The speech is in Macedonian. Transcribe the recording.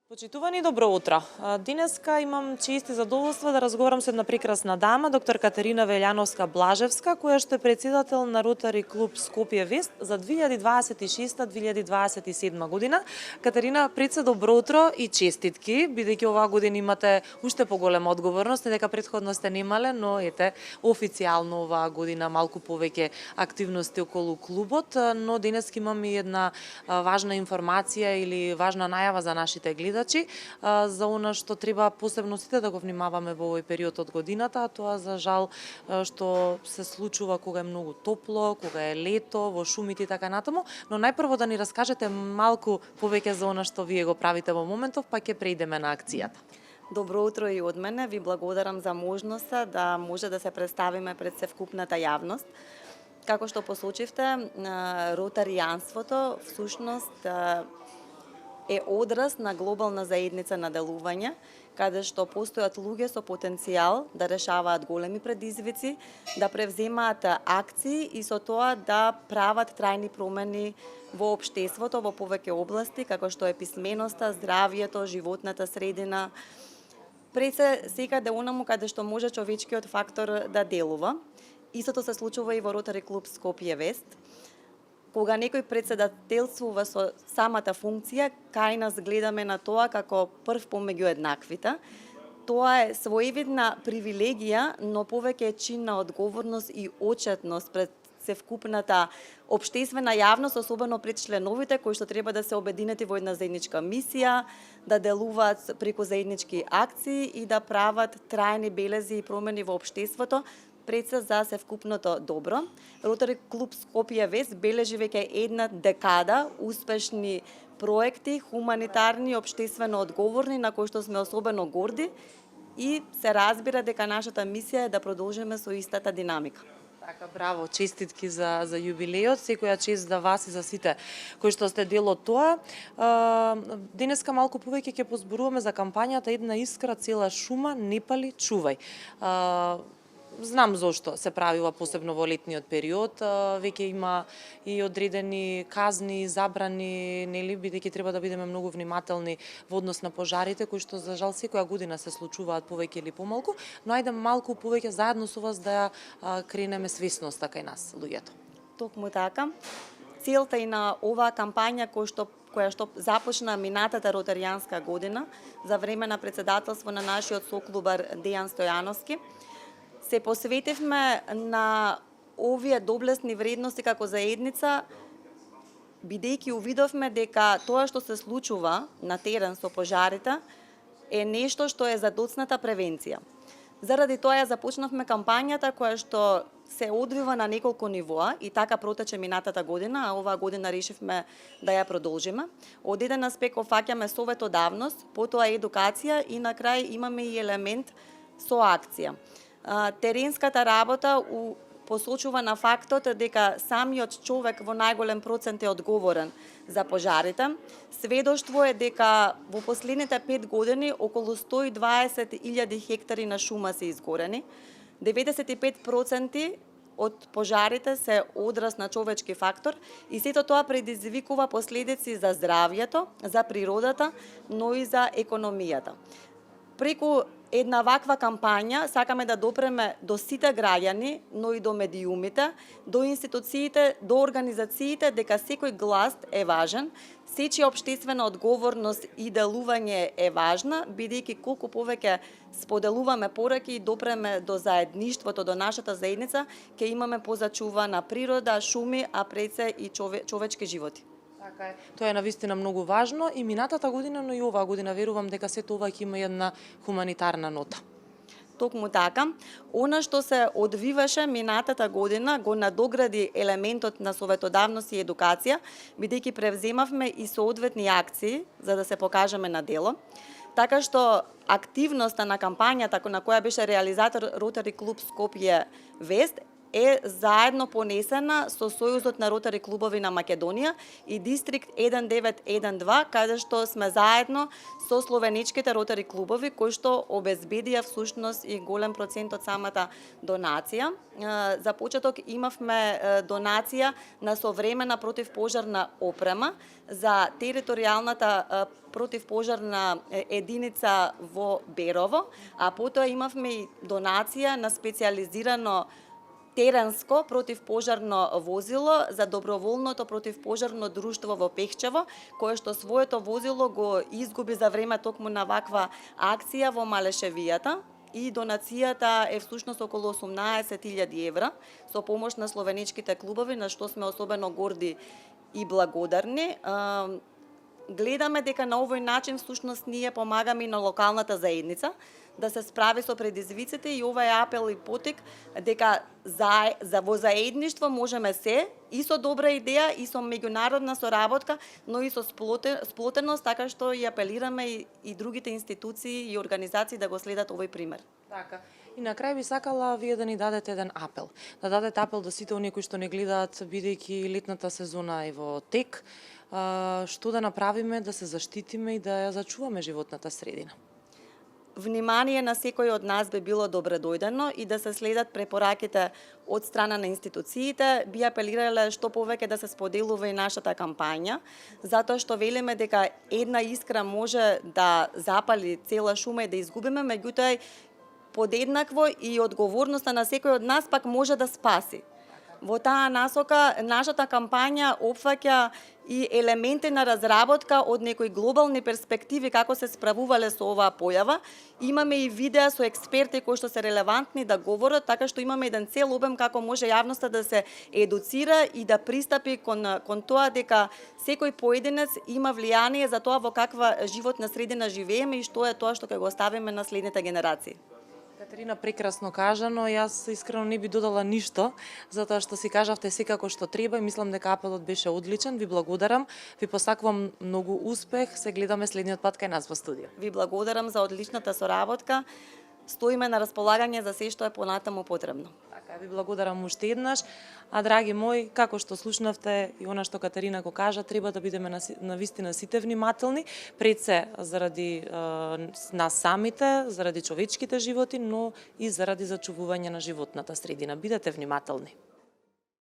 Почитувани, добро утро. Денеска имам чест и задоволство да разговарам со една прекрасна дама, доктор Катерина Велјановска-Блажевска, која што е председател на Ротари клуб Скопје Вест за 2026-2027 година. Катерина, пред се добро утро и честитки, бидејќи оваа година имате уште поголема одговорност, не дека претходно сте немале, но ете, официјално оваа година малку повеќе активности околу клубот, но денеска имаме една важна информација или важна најава за нашите гледачи за она што треба посебно сите да го внимаваме во овој период од годината, а тоа за жал што се случува кога е многу топло, кога е лето, во шумите и така натаму, но најпрво да ни раскажете малку повеќе за она што вие го правите во моментов, па ќе преидеме на акцијата. Добро утро и од мене, ви благодарам за можноста да може да се представиме пред севкупната јавност. Како што посочивте, ротаријанството всушност е одраз на глобална заедница на делување, каде што постојат луѓе со потенцијал да решаваат големи предизвици, да превземаат акции и со тоа да прават трајни промени во општеството во повеќе области, како што е писменоста, здравието, животната средина, пред се секаде онаму каде што може човечкиот фактор да делува. Истото се случува и во Ротари клуб Скопје Вест. Кога некој председателствува со самата функција, кај нас гледаме на тоа како прв помеѓу еднаквите. Тоа е своевидна привилегија, но повеќе е чин на одговорност и отчетност пред севкупната општествена јавност, особено пред членовите кои што треба да се обединети во една заедничка мисија, да делуваат преку заеднички акции и да прават трајни белези и промени во општеството, пред се за севкупното добро. Ротари клуб Скопје Вест бележи веќе една декада успешни проекти, хуманитарни, општествено одговорни, на кои што сме особено горди и се разбира дека нашата мисија е да продолжиме со истата динамика. Така, браво, честитки за јубилејот, секоја чест за вас и за сите кои што сте дел од тоа. Денеска малку повеќе ќе позборуваме за кампањата Една искра, цела шума, не пали, чувај. Знам зошто се правила посебно во летниот период, веќе има и одредени казни, забрани, нели, бидејќи треба да бидеме многу внимателни во однос на пожарите, кои што за жал секоја година се случуваат повеќе или помалку, но ајде малку повеќе заедно со вас да ја кренеме свесноста кај нас, луѓето. Токму така. Целта и на оваа кампања која што започна минатата ротаријанска година за време на председателство на нашиот соклубар Дејан Стојановски, се посветивме на овие доблесни вредности како заедница, бидејќи увидовме дека тоа што се случува на терен со пожарите е нешто што е за доцната превенција. Заради тоа ја започнавме кампањата која што се одвива на неколку нивоа и така протече минатата година, а оваа година решивме да ја продолжиме. Од еден аспект офаќаме советодавност, потоа едукација и на крај имаме и елемент со акција. Теренската работа посочува на фактот дека самиот човек во најголем процент е одговорен за пожарите. Сведоштво е дека во последните 5 години околу 120.000 хектари на шума се изгорени. 95% од пожарите се одраз на човечки фактор и сето тоа предизвикува последици за здравјето, за природата, но и за економијата. Преку една ваква кампања сакаме да допреме до сите граѓани, но и до медиумите, до институциите, до организациите дека секој глас е важен, сечија општествена одговорност и делување е важна, бидејќи колку повеќе споделуваме пораки и допреме до заедништвото, до нашата заедница, ќе имаме позачувана природа, шуми, а пред се и човечки животи. Така е. Тоа е навистина многу важно и минатата година, но и оваа година верувам дека сето ова ќе има една хуманитарна нота. Токму така, она што се одвиваше минатата година го надогради елементот на советодавност и едукација, бидејќи превземавме и соодветни акции за да се покажеме на дело. Така што активноста на кампањата на која беше реализатор Ротари клуб Скопје Вест е заедно понесена со Сојузот на ротари клубови на Македонија и Дистрикт 1912, каде што сме заедно со словеничките ротари клубови, кои што обезбедија всушност и голем процент од самата донација. За почеток имавме донација на современа противпожарна опрема за територијалната противпожарна единица во Берово, а потоа имавме и донација на специјализирано теренско противпожарно возило за доброволното противпожарно друштво во Пехчево, кое што своето возило го изгуби за време токму на ваква акција во Малешевијата. И донацијата е всушност околу 18.000 евра со помош на словеничките клубови, на што сме особено горди и благодарни. Гледаме дека на овој начин всушност ние помагаме и на локалната заедница да се справи со предизвиците и ова е апел и потик дека во заедништво можеме се и со добра идеја и со меѓународна соработка, но и со сплотеност, така што и апелираме и другите институции и организации да го следат овој пример. Така. И на крај би сакала вие да ни дадете еден апел. Да дадете апел до сите оние кои што не гледаат, бидејќи летната сезона е во тек, што да направиме да се заштитиме и да ја зачуваме животната средина. Внимание на секој од нас би било добре дојдено и да се следат препораките од страна на институциите. Би апелирале што повеќе да се споделува и нашата кампања, затоа што велиме дека една искра може да запали цела шума и да изгубиме, меѓутоа подеднакво и одговорноста на секој од нас пак може да спаси. Во таа насока, нашата кампања опфаќа и елементи на разработка од некои глобални перспективи како се справувале со оваа појава. Имаме и видеа со експерти кои што се релевантни да говорат, така што имаме еден цел обем како може јавноста да се едуцира и да пристапи кон тоа дека секој поединец има влијание за тоа во каква животна средина живееме и што е тоа што ќе го оставиме на следните генерации. Катерина, прекрасно кажано, јас искрено не би додала ништо, затоа што си кажавте секако што треба и мислам дека апелот беше одличен. Ви благодарам, ви посакувам многу успех, се гледаме следниот пат кај нас во студио. Ви благодарам за одличната соработка, стоиме на располагање за се што е понатаму потребно. Така, ви благодарам уште еднаш. А драги мои, како што слушнавте и она што Катерина го кажа, треба да бидеме навистина сите внимателни, пред се заради нас самите, заради човечките животи, но и заради зачувување на животната средина. Бидете внимателни.